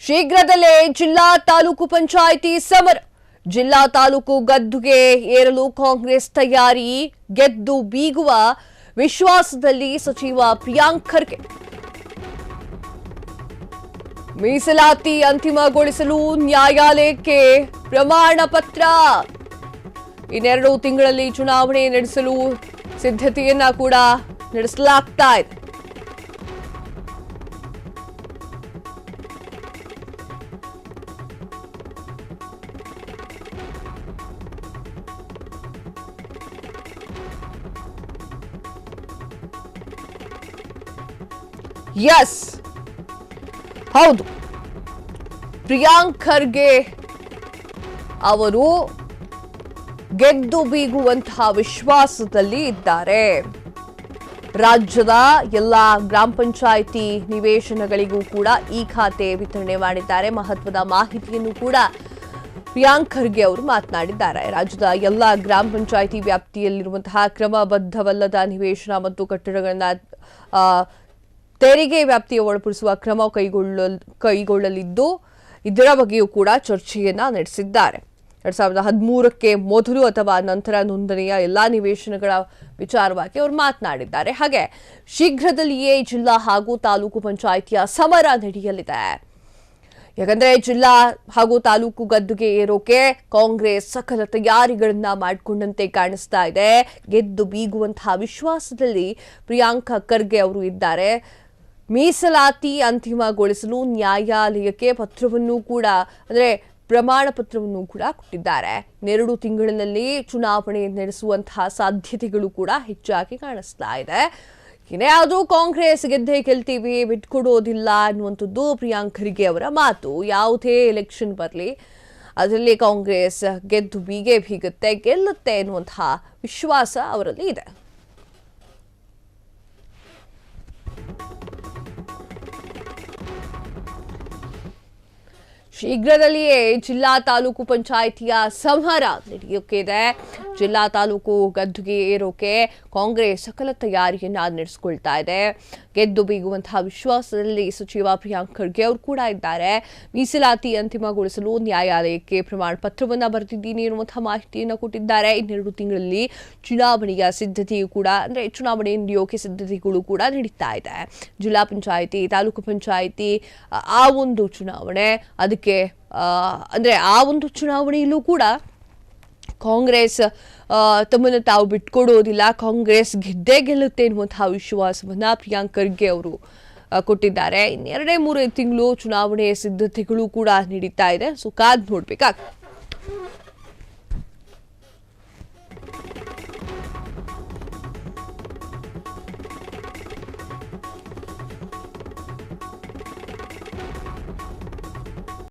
ಶೀಘ್ರದಲ್ಲೇ ಜಿಲ್ಲಾ ತಾಲೂಕು ಪಂಚಾಯಿತಿ ಸಮರ. ಜಿಲ್ಲಾ ತಾಲೂಕು ಗದ್ದುಗೆ ಏರಲು ಕಾಂಗ್ರೆಸ್ ತಯಾರಿ. ಗೆದ್ದು ಬೀಗುವ ವಿಶ್ವಾಸದಲ್ಲಿ ಸಚಿವ ಪ್ರಿಯಾಂಕ್ ಖರ್ಗೆ. ಮೀಸಲಾತಿ ಅಂತಿಮಗೊಳಿಸಲು ನ್ಯಾಯಾಲಯಕ್ಕೆ ಪ್ರಮಾಣ ಪತ್ರ. ಇನ್ನೆರಡು ತಿಂಗಳಲ್ಲಿ ಚುನಾವಣೆ ನಡೆಸಲು ಸಿದ್ಧತೆಯನ್ನ ಕೂಡ ನಡೆಸಲಾಗ್ತಾ ಇದೆ. ಎಸ್, ಹೌದು, ಪ್ರಿಯಾಂಕ್ ಖರ್ಗೆ ಅವರು ಗೆದ್ದು ಬೀಗುವಂತಹ ವಿಶ್ವಾಸದಲ್ಲಿ ಇದ್ದಾರೆ. ರಾಜ್ಯದ ಎಲ್ಲ ಗ್ರಾಮ ಪಂಚಾಯಿತಿ ನಿವೇಶನಗಳಿಗೂ ಕೂಡ ಈ ಖಾತೆ ವಿತರಣೆ ಮಾಡಿದ್ದಾರೆ. ಮಹತ್ವದ ಮಾಹಿತಿಯನ್ನು ಕೂಡ ಪ್ರಿಯಾಂಕ್ ಖರ್ಗೆ ಅವರು ಮಾತನಾಡಿದ್ದಾರೆ. ರಾಜ್ಯದ ಎಲ್ಲ ಗ್ರಾಮ ಪಂಚಾಯಿತಿ ವ್ಯಾಪ್ತಿಯಲ್ಲಿರುವಂತಹ ಕ್ರಮಬದ್ಧವಲ್ಲದ ನಿವೇಶನ ಮತ್ತು ಕಟ್ಟಡಗಳನ್ನ ತೆರಿಗೆ ವ್ಯಾಪ್ತಿಯ ಒಳಪಡಿಸುವ ಕ್ರಮ ಕೈಗೊಳ್ಳಲಿದ್ದು ಇದರ ಬಗ್ಗೆಯೂ ಕೂಡ ಚರ್ಚೆಯನ್ನ ನಡೆಸಿದ್ದಾರೆ. 2013ಕ್ಕೆ ಮೊದಲು ಅಥವಾ ನಂತರ ನೋಂದಣಿಯ ಎಲ್ಲಾ ನಿವೇಶನಗಳ ವಿಚಾರವಾಗಿ ಅವರು ಮಾತನಾಡಿದ್ದಾರೆ. ಹಾಗೆ ಶೀಘ್ರದಲ್ಲಿಯೇ ಜಿಲ್ಲಾ ಹಾಗೂ ತಾಲೂಕು ಪಂಚಾಯಿತಿಯ ಸಮರ ನಡೆಯಲಿದೆ. ಯಾಕಂದ್ರೆ ಜಿಲ್ಲಾ ಹಾಗೂ ತಾಲೂಕು ಗದ್ದುಗೆ ಏರೋಕೆ ಕಾಂಗ್ರೆಸ್ ಸಕಲ ತಯಾರಿಗಳನ್ನ ಮಾಡಿಕೊಂಡಂತೆ ಕಾಣಿಸ್ತಾ ಇದೆ. ಗೆದ್ದು ಬೀಗುವಂತಹ ವಿಶ್ವಾಸದಲ್ಲಿ ಪ್ರಿಯಾಂಕ್ ಖರ್ಗೆ ಅವರು ಇದ್ದಾರೆ. ಮೀಸಲಾತಿ ಅಂತಿಮಗೊಳಿಸಲು ನ್ಯಾಯಾಲಯಕ್ಕೆ ಪತ್ರವನ್ನು ಕೂಡ ಪ್ರಮಾಣ ಪತ್ರವನ್ನು ಕೂಡ ಕೊಟ್ಟಿದ್ದಾರೆ. 2 ತಿಂಗಳಿನಲ್ಲಿ ಚುನಾವಣೆ ನಡೆಸುವಂತಹ ಸಾಧ್ಯತೆಗಳು ಕೂಡ ಹೆಚ್ಚಾಗಿ ಕಾಣಿಸ್ತಾ ಇದೆ. ಇನ್ಯಾವುದು ಕಾಂಗ್ರೆಸ್ ಗೆಲ್ತೀವಿ, ಬಿಟ್ಕೊಡೋದಿಲ್ಲ ಅನ್ನುವಂಥದ್ದು ಪ್ರಿಯಾಂಕ್ ಖರ್ಗೆ ಅವರ ಮಾತು. ಯಾವುದೇ ಎಲೆಕ್ಷನ್ ಬರಲಿ ಅದರಲ್ಲಿ ಕಾಂಗ್ರೆಸ್ ಗೆದ್ದು ಬೀಗುತ್ತೆ, ಗೆಲ್ಲುತ್ತೆ ಎನ್ನುವಂತಹ ವಿಶ್ವಾಸ ಅವರಲ್ಲಿ ಇದೆ. ಶೀಘ್ರದಲ್ಲಿಯೇ ಜಿಲ್ಲಾ ತಾಲೂಕು ಪಂಚಾಯಿತಿಯ ಸಮರ ನಡೆಯೋಕೆ ಇದೆ. ಜಿಲ್ಲಾ ತಾಲೂಕು ಗದ್ದುಗೆ ಏರೋಕೆ ಕಾಂಗ್ರೆಸ್ ಸಕಲ ತಯಾರಿಯನ್ನ ನಡೆಸಿಕೊಳ್ತಾ ಇದೆ. ಗೆದ್ದು ಬೀಗುವಂತಹ ವಿಶ್ವಾಸದಲ್ಲಿ ಸಚಿವ ಪ್ರಿಯಾಂಕ್ ಖರ್ಗೆ ಅವರು ಕೂಡ ಇದ್ದಾರೆ. ಮೀಸಲಾತಿ ಅಂತಿಮಗೊಳಿಸಲು ನ್ಯಾಯಾಲಯಕ್ಕೆ ಪ್ರಮಾಣ ಪತ್ರವನ್ನ ಬರೆದಿದ್ದೀನಿ ಎನ್ನುವಂತಹ ಮಾಹಿತಿಯನ್ನು ಕೊಟ್ಟಿದ್ದಾರೆ. 2 ತಿಂಗಳಲ್ಲಿ ಚುನಾವಣೆಯ ಸಿದ್ಧತೆಯು ಕೂಡ ಚುನಾವಣೆ ನಡೆಯೋಕೆ ಸಿದ್ಧತೆಗಳು ಕೂಡ ನಡೀತಾ ಇದೆ. ಜಿಲ್ಲಾ ಪಂಚಾಯಿತಿ, ತಾಲೂಕು ಪಂಚಾಯಿತಿ ಆ ಒಂದು ಚುನಾವಣೆ, ಅದಕ್ಕೆ ಆ ಒಂದು ಚುನಾವಣೆಯಲ್ಲೂ ಕೂಡ ಕಾಂಗ್ರೆಸ್ ತಮ್ಮನ್ನು ತಾವು ಬಿಟ್ಕೊಡೋದಿಲ್ಲ, ಕಾಂಗ್ರೆಸ್ ಗೆಲ್ಲುತ್ತೆ ಎನ್ನುವಂತಹ ವಿಶ್ವಾಸವನ್ನ ಪ್ರಿಯಾಂಕ್ ಖರ್ಗೆ ಅವರು ಕೊಟ್ಟಿದ್ದಾರೆ. 2-3 ತಿಂಗಳು ಚುನಾವಣೆ ಸಿದ್ಧತೆಗಳು ಕೂಡ ನಡೀತಾ ಇದೆ. ಸೊ ಕಾದ್ ನೋಡ್ಬೇಕಾಗ್ತದೆ.